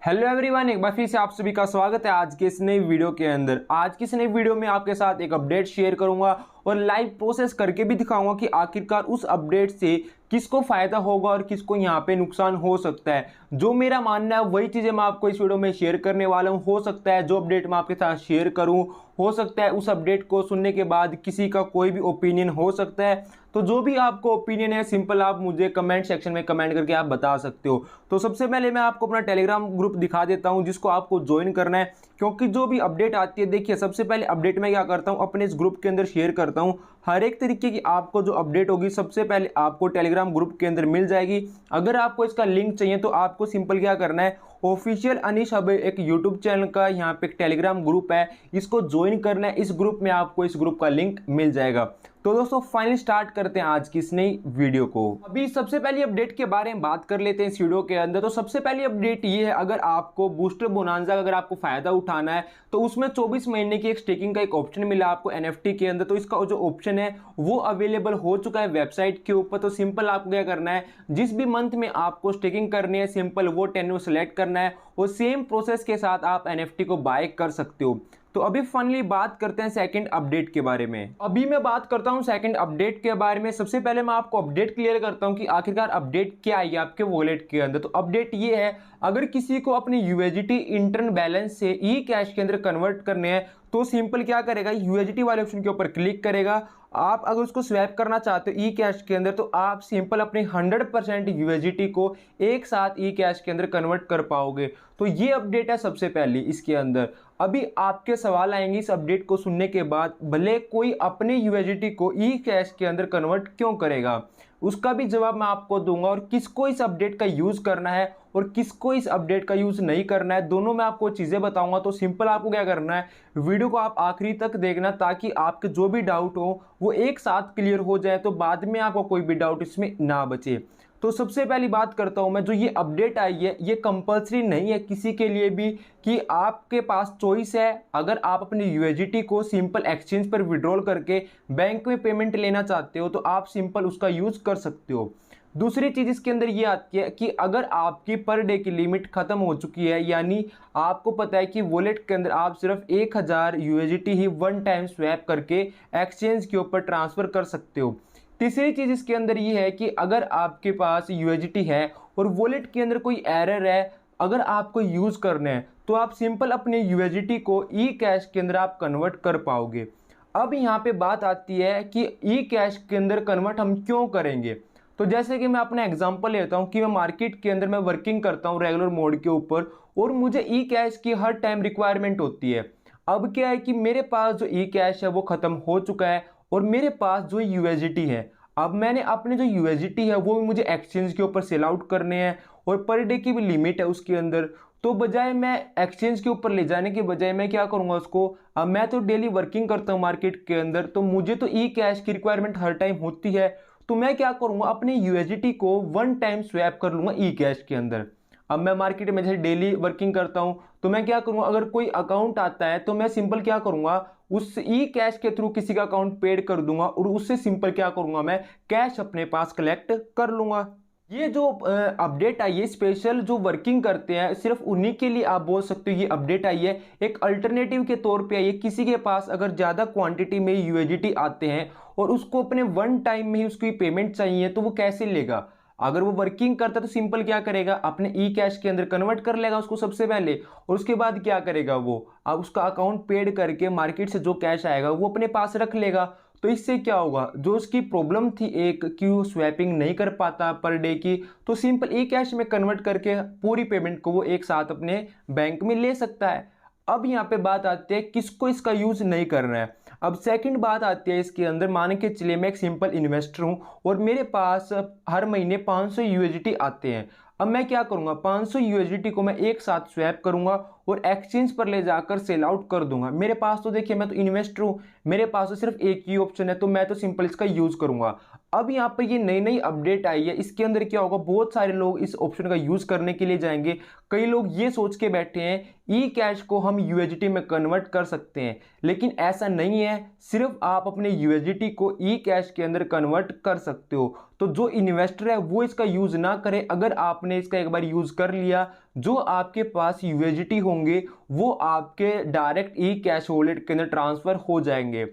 Hello everyone, एक बार फिर से आप सभी का स्वागत है आज के इस नई वीडियो के अंदर। आज की इस नई वीडियो में आपके साथ एक अपडेट शेयर करूंगा और लाइव प्रोसेस करके भी दिखाऊंगा कि आखिरकार उस अपडेट से किसको फायदा होगा और किसको यहाँ पे नुकसान हो सकता है। जो मेरा मानना है वही चीज़ें मैं आपको इस वीडियो में शेयर करने वाला हूँ। हो सकता है जो अपडेट मैं आपके साथ शेयर करूँ, हो सकता है उस अपडेट को सुनने के बाद किसी का कोई भी ओपिनियन हो सकता है। तो जो भी आपको ओपिनियन है सिंपल आप मुझे कमेंट सेक्शन में कमेंट करके आप बता सकते हो। तो सबसे पहले मैं आपको अपना टेलीग्राम ग्रुप दिखा देता हूं जिसको आपको ज्वाइन करना है, क्योंकि जो भी अपडेट आती है, देखिए सबसे पहले अपडेट मैं क्या करता हूं अपने इस ग्रुप के अंदर शेयर करता हूं। हर एक तरीके की आपको जो अपडेट होगी सबसे पहले आपको टेलीग्राम ग्रुप के अंदर मिल जाएगी। अगर आपको इसका लिंक चाहिए तो आपको सिंपल क्या करना है, ऑफिशियल अनीश हब एक यूट्यूब चैनल का यहाँ पे एक टेलीग्राम ग्रुप है, इसको ज्वाइन करना है। इस ग्रुप में आपको इस ग्रुप का लिंक मिल जाएगा। तो दोस्तों फाइनली स्टार्ट करते हैं आज की इस नई वीडियो को। अभी सबसे पहली अपडेट के बारे में बात कर लेते हैं इस वीडियो के अंदर। तो सबसे पहली अपडेट ये है, अगर आपको बूस्टर बोनांजा का अगर आपको फायदा उठाना है तो उसमें 24 महीने की एक स्टेकिंग का एक ऑप्शन मिला आपको एनएफटी के अंदर। तो इसका जो ऑप्शन है वो अवेलेबल हो चुका है वेबसाइट के ऊपर। तो सिंपल आपको क्या करना है, जिस भी मंथ में आपको स्टेकिंग करनी है सिंपल वो टेन्योर सेलेक्ट करना है और सेम प्रोसेस के साथ आप एनएफटी को बाय कर सकते हो। तो अभी फाइनली बात करते हैं सेकंड अपडेट के बारे में। अभी मैं बात करता हूं सेकंड अपडेट के बारे में। सबसे पहले मैं आपको अपडेट क्लियर करता हूं कि आखिरकार अपडेट क्या आई है आपके वॉलेट के अंदर। तो अपडेट ये है, अगर किसी को अपने यूएसडीटी इंटरन बैलेंस से ई कैश के अंदर कन्वर्ट करने हैं तो सिंपल क्या करेगा, यूएसडीटी वाले ऑप्शन के ऊपर क्लिक करेगा। आप अगर उसको स्वैप करना चाहते हो ई कैश के अंदर तो आप सिंपल अपने 100% यूएसडीटी को एक साथ ई कैश के अंदर कन्वर्ट कर पाओगे। तो ये अपडेट है सबसे पहली इसके अंदर। अभी आपके सवाल आएंगे इस अपडेट को सुनने के बाद, भले कोई अपने यूएसडीटी को ई कैश के अंदर कन्वर्ट क्यों करेगा, उसका भी जवाब मैं आपको दूंगा। और किसको इस अपडेट का यूज करना है और किसको इस अपडेट का यूज नहीं करना है, दोनों मैं आपको चीजें बताऊंगा। तो सिंपल आपको क्या करना है, वीडियो को आप आखिरी तक देखना ताकि आपके जो भी डाउट हो वो एक साथ क्लियर हो जाए, तो बाद में आपको कोई भी डाउट इसमें ना बचे। तो सबसे पहली बात करता हूं मैं, जो ये अपडेट आई है ये कंपलसरी नहीं है किसी के लिए भी कि आपके पास चॉइस है। अगर आप अपने यूएसडीटी को सिंपल एक्सचेंज पर विड्रॉल करके बैंक में पेमेंट लेना चाहते हो तो आप सिंपल उसका यूज कर सकते हो। दूसरी चीज इसके अंदर ये आती है कि अगर आपकी पर डे की लिमिट खत्म हो चुकी है, यानी आपको पता है कि वॉलेट के अंदर आप सिर्फ 1000 यूएसडीटी ही वन टाइम स्वैप करके एक्सचेंज के ऊपर ट्रांसफर कर सकते हो। तीसरी चीज इसके अंदर ये है कि अगर आपके पास यूएसडीटी है और वॉलेट के अंदर कोई एरर है, अगर आपको यूज करना है तो आप सिंपल अपने यूएसडीटी को ई कैश के अंदर आप कन्वर्ट कर पाओगे। अब यहाँ पे बात आती है कि ई कैश के अंदर कन्वर्ट हम क्यों करेंगे। तो जैसे कि मैं अपना एग्जांपल लेता हूँ कि मैं मार्केट के अंदर मैं वर्किंग करता हूँ रेगुलर मोड के ऊपर और मुझे ई कैश की हर टाइम रिक्वायरमेंट होती है। अब क्या है कि मेरे पास जो ई कैश है वो खत्म हो चुका है और मेरे पास जो यूएसडीटी है, अब मैंने अपने जो यूएसडीटी है वो मुझे एक्सचेंज के ऊपर सेल आउट करने हैं और पर डे की भी लिमिट है उसके अंदर। तो बजाय मैं एक्सचेंज के ऊपर ले जाने के बजाय मैं क्या करूंगा उसको, अब मैं तो डेली वर्किंग करता हूं मार्केट के अंदर तो मुझे तो ई कैश की रिक्वायरमेंट हर टाइम होती है। तो मैं क्या करूंगा, अपने यूएसडीटी को वन टाइम स्वैप कर लूंगा ई कैश के अंदर। अब मैं मार्केट में जैसे डेली वर्किंग करता हूं तो मैं क्या करूंगा, अगर कोई अकाउंट आता है तो मैं सिंपल क्या करूंगा, उस ई कैश के थ्रू किसी का अकाउंट पेड कर दूंगा और उससे सिंपल क्या करूंगा, मैं कैश अपने पास कलेक्ट कर लूंगा। ये जो अपडेट आई है स्पेशल जो वर्किंग करते हैं सिर्फ उन्हीं के लिए आप बोल सकते हो ये अपडेट आई है, एक अल्टरनेटिव के तौर पे आई है। किसी के पास अगर ज़्यादा क्वांटिटी में यूएसडीटी आते हैं और उसको अपने वन टाइम में ही उसकी पेमेंट चाहिए तो वो कैसे लेगा। अगर वो वर्किंग करता है तो सिंपल क्या करेगा, अपने ई कैश के अंदर कन्वर्ट कर लेगा उसको सबसे पहले और उसके बाद क्या करेगा, वो अब उसका अकाउंट पेड करके मार्केट से जो कैश आएगा वो अपने पास रख लेगा। तो इससे क्या होगा, जो उसकी प्रॉब्लम थी एक कि वो स्वैपिंग नहीं कर पाता पर डे की, तो सिंपल ई कैश में कन्वर्ट करके पूरी पेमेंट को वो एक साथ अपने बैंक में ले सकता है। अब यहाँ पे बात आती है किसको इसका यूज नहीं करना है। अब सेकंड बात आती है इसके अंदर, मान के चलिए मैं एक सिंपल इन्वेस्टर हूं और मेरे पास हर महीने 500 यूएसडीटी आते हैं। अब मैं क्या करूंगा, 500 यूएसडीटी को मैं एक साथ स्वैप करूंगा और एक्सचेंज पर ले जाकर सेल आउट कर दूंगा। मेरे पास तो देखिए मैं तो इन्वेस्टर हूं, मेरे पास तो सिर्फ एक ही ऑप्शन है तो मैं तो सिंपल इसका यूज करूंगा। अब यहाँ पर ये नई नई अपडेट आई है, इसके अंदर क्या होगा, बहुत सारे लोग इस ऑप्शन का यूज करने के लिए जाएंगे। कई लोग ये सोच के बैठे हैं ई कैश को हम यूएसडीटी में कन्वर्ट कर सकते हैं, लेकिन ऐसा नहीं है। सिर्फ आप अपने यूएसडीटी को ई कैश के अंदर कन्वर्ट कर सकते हो। तो जो इन्वेस्टर है वो इसका यूज़ ना करे। अगर आपने इसका एक बार यूज़ कर लिया, जो आपके पास यूएसडीटी होंगे वो आपके डायरेक्ट ई कैश वॉलेट के अंदर ट्रांसफ़र हो जाएंगे।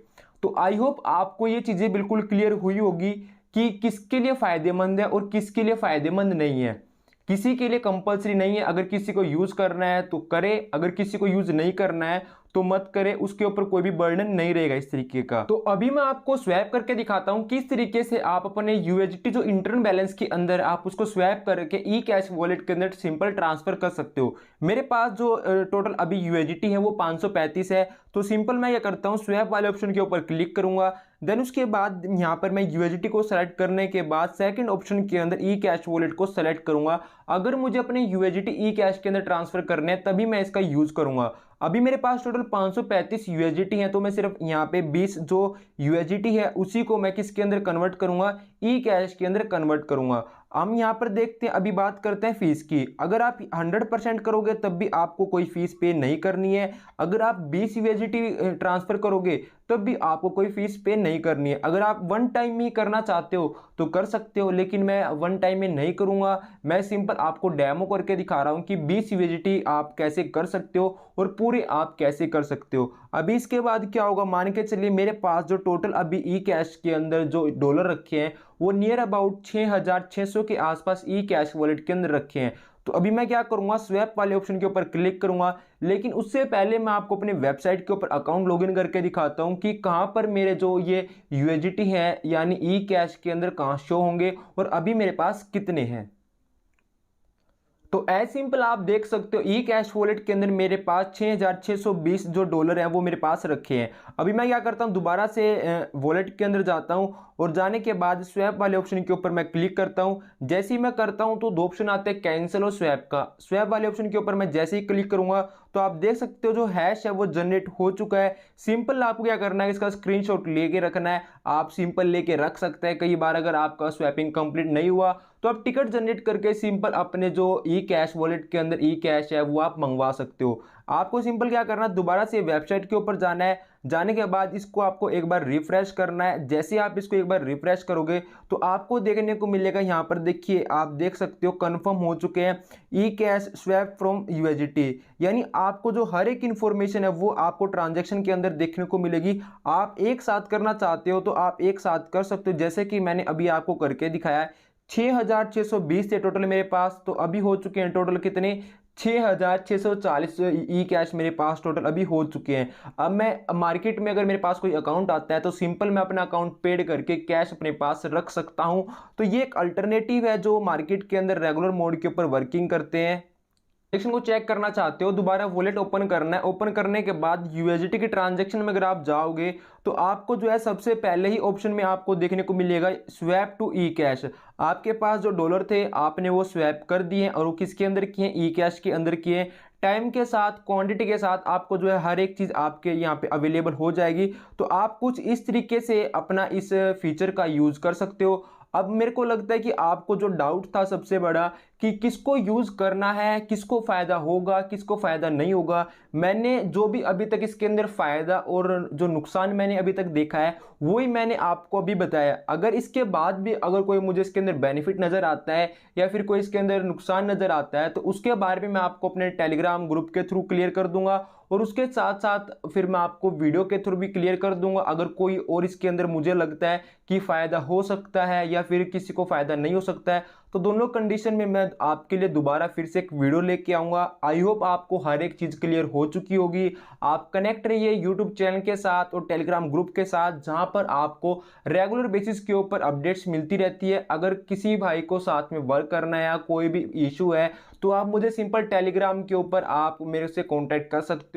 तो आई होप आपको ये चीज़ें बिल्कुल क्लियर हुई होगी कि किसके लिए फ़ायदेमंद है और किसके लिए फ़ायदेमंद नहीं है। किसी के लिए कंपलसरी नहीं है, अगर किसी को यूज़ करना है तो करे, अगर किसी को यूज़ नहीं करना है तो मत करे, उसके ऊपर कोई भी बर्डन नहीं रहेगा इस तरीके का। तो अभी मैं आपको स्वैप करके दिखाता हूं किस तरीके से आप अपने यूएसडीटी जो इंटरनल बैलेंस के अंदर आप उसको स्वैप करके ई कैश वॉलेट के अंदर सिंपल ट्रांसफर कर सकते हो। मेरे पास जो टोटल अभी यूएसडीटी है वो 535 है। तो सिंपल मैं ये करता हूँ, स्वैप वाले ऑप्शन के ऊपर क्लिक करूंगा, देन उसके बाद यहाँ पर मैं यूएसडीटी को सेलेक्ट करने के बाद सेकंड ऑप्शन के अंदर ई कैश वॉलेट को सेलेक्ट करूंगा। अगर मुझे अपने यूएसडीटी ई कैश के अंदर ट्रांसफर करने हैं तभी मैं इसका यूज करूंगा। अभी मेरे पास टोटल 535 यूएसडीटी है, तो मैं सिर्फ यहाँ पे 20 जो यूएसडीटी है उसी को मैं किसके अंदर कन्वर्ट करूंगा, ई कैश के अंदर कन्वर्ट करूंगा। हम यहाँ पर देखते हैं, अभी बात करते हैं फीस की। अगर आप 100% करोगे तब भी आपको कोई फीस पे नहीं करनी है। अगर आप 20 यूएसडीटी ट्रांसफर करोगे तब भी आपको कोई फीस पे नहीं करनी है। अगर आप वन टाइम में करना चाहते हो तो कर सकते हो, लेकिन मैं वन टाइम में नहीं करूंगा। मैं सिंपल आपको डेमो करके दिखा रहा हूं कि 20 यूएसडीटी आप कैसे कर सकते हो और पूरे आप कैसे कर सकते हो। अभी इसके बाद क्या होगा, मान के चलिए मेरे पास जो टोटल अभी ई कैश के अंदर जो डॉलर रखे हैं वो नियर अबाउट 6600 के आसपास ई कैश वॉलेट के अंदर रखे हैं। तो अभी मैं क्या करूंगा, स्वैप वाले ऑप्शन के ऊपर क्लिक करूंगा, लेकिन उससे पहले मैं आपको अपने वेबसाइट के ऊपर अकाउंट लॉगिन करके दिखाता हूं कि कहां पर मेरे जो ये यूएसडीटी है यानी ई कैश के अंदर कहां शो होंगे और अभी मेरे पास कितने हैं। तो एज सिंपल आप देख सकते हो ई कैश वॉलेट के अंदर मेरे पास 6620 जो डॉलर है वो मेरे पास रखे हैं। अभी मैं क्या करता हूं, दोबारा से वॉलेट के अंदर जाता हूं और जाने के बाद स्वैप वाले ऑप्शन के ऊपर मैं क्लिक करता हूं। जैसे ही मैं करता हूं तो दो ऑप्शन आते हैं, कैंसिल और स्वैप का। स्वैप वाले ऑप्शन के ऊपर मैं जैसे ही क्लिक करूंगा तो आप देख सकते हो जो हैश है वो जनरेट हो चुका है। सिंपल आपको क्या करना है, इसका स्क्रीनशॉट लेके रखना है। आप सिंपल लेके रख सकते हैं, कई बार अगर आपका स्वैपिंग कंप्लीट नहीं हुआ तो आप टिकट जनरेट करके सिंपल अपने जो ई कैश वॉलेट के अंदर ई कैश है वो आप मंगवा सकते हो। आपको सिंपल क्या करना है, दोबारा से वेबसाइट के ऊपर जाना है। जाने के बाद इसको आपको एक बार रिफ्रेश करना है। जैसे आप इसको एक बार रिफ्रेश करोगे तो आपको देखने को मिलेगा, यहाँ पर देखिए आप देख सकते हो कंफर्म हो चुके हैं ई कैश स्वैप फ्रॉम यूएसडीटी। यानी आपको जो हर एक इंफॉर्मेशन है वो आपको ट्रांजैक्शन के अंदर देखने को मिलेगी। आप एक साथ करना चाहते हो तो आप एक साथ कर सकते हो, जैसे कि मैंने अभी आपको करके दिखाया है। 6620 थे टोटल मेरे पास, तो अभी हो चुके हैं टोटल कितने, 6640 ई कैश मेरे पास टोटल अभी हो चुके हैं। अब मैं मार्केट में अगर मेरे पास कोई अकाउंट आता है तो सिंपल मैं अपना अकाउंट पेड करके कैश अपने पास रख सकता हूं। तो ये एक अल्टरनेटिव है जो मार्केट के अंदर रेगुलर मोड के ऊपर वर्किंग करते हैं। ट्रांजेक्शन को चेक करना चाहते हो, दोबारा वॉलेट ओपन करना है। ओपन करने के बाद यूएसडीटी के ट्रांजैक्शन में अगर आप जाओगे तो आपको जो है सबसे पहले ही ऑप्शन में आपको देखने को मिलेगा स्वैप टू ई कैश। आपके पास जो डॉलर थे आपने वो स्वैप कर दिए और वो किसके अंदर किए, ई कैश के अंदर किए। टाइम के साथ क्वांटिटी के साथ आपको जो है हर एक चीज़ आपके यहाँ पे अवेलेबल हो जाएगी। तो आप कुछ इस तरीके से अपना इस फीचर का यूज़ कर सकते हो। अब मेरे को लगता है कि आपको जो डाउट था सबसे बड़ा कि किसको यूज़ करना है, किसको फ़ायदा होगा, किसको फ़ायदा नहीं होगा, मैंने जो भी अभी तक इसके अंदर फ़ायदा और जो नुकसान मैंने अभी तक देखा है वही मैंने आपको अभी बताया। अगर इसके बाद भी अगर कोई मुझे इसके अंदर बेनिफिट नज़र आता है या फिर कोई इसके अंदर नुकसान नज़र आता है तो उसके बारे में मैं आपको अपने टेलीग्राम ग्रुप के थ्रू क्लियर कर दूंगा और उसके साथ साथ फिर मैं आपको वीडियो के थ्रू भी क्लियर कर दूंगा। अगर कोई और इसके अंदर मुझे लगता है कि फ़ायदा हो सकता है या फिर किसी को फ़ायदा नहीं हो सकता है तो दोनों कंडीशन में मैं आपके लिए दोबारा फिर से एक वीडियो लेके आऊँगा। आई होप आपको हर एक चीज़ क्लियर हो चुकी होगी। आप कनेक्ट रहिए यूट्यूब चैनल के साथ और टेलीग्राम ग्रुप के साथ, जहाँ पर आपको रेगुलर बेसिस के ऊपर अपडेट्स मिलती रहती है। अगर किसी भाई को साथ में वर्क करना है या कोई भी इशू है तो आप मुझे सिंपल टेलीग्राम के ऊपर आप मेरे से कॉन्टैक्ट कर सकते हो।